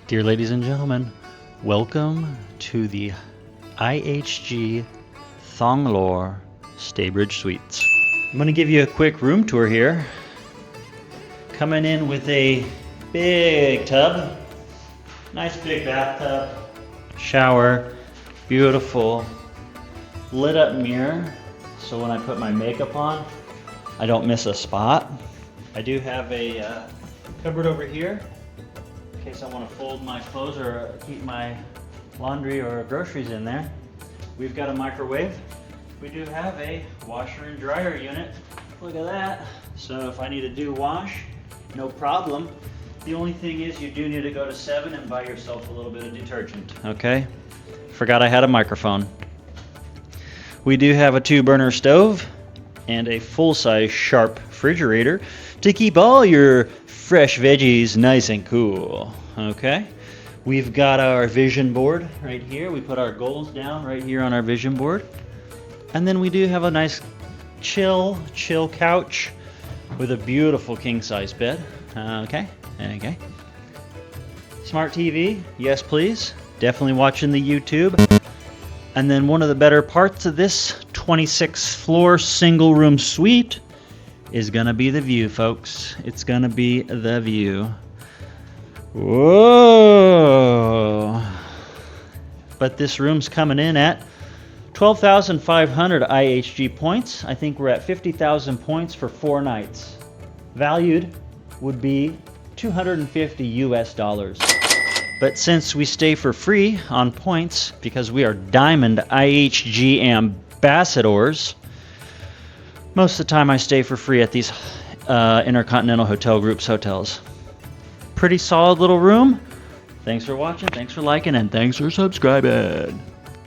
Dear ladies and gentlemen, welcome to the IHG Thonglor Staybridge Suites. I'm going to give you a quick room tour here. Coming in with a big tub, nice big bathtub, shower, beautiful lit up mirror, so when I put my makeup on, I don't miss a spot. I do have a cupboard over here in case I want to fold my clothes or keep my laundry or groceries in there. We've got a microwave. We do have a washer and dryer unit. Look at that. So if I need to do wash, no problem. The only thing is you do need to go to 7 and buy yourself a little bit of detergent. Okay? Forgot I had a microphone. We do have a 2-burner stove and a full-size Sharp refrigerator to keep all your fresh veggies nice and cool. Okay? We've got our vision board right here. We put our goals down right here on our vision board. And then we do have a nice chill couch with a beautiful king-size bed. Okay? Smart TV, yes please. Definitely watching the YouTube. And then one of the better parts of this 26-floor single-room suite is gonna be the view, folks. It's gonna be the view. Whoa! But this room's coming in at 12,500 IHG points. I think we're at 50,000 points for 4 nights. Valued would be $250 US. But since we stay for free on points, because we are Diamond IHG ambassadors, most of the time I stay for free at these Intercontinental Hotel Group's hotels. Pretty solid little room. Thanks for watching, thanks for liking, and thanks for subscribing.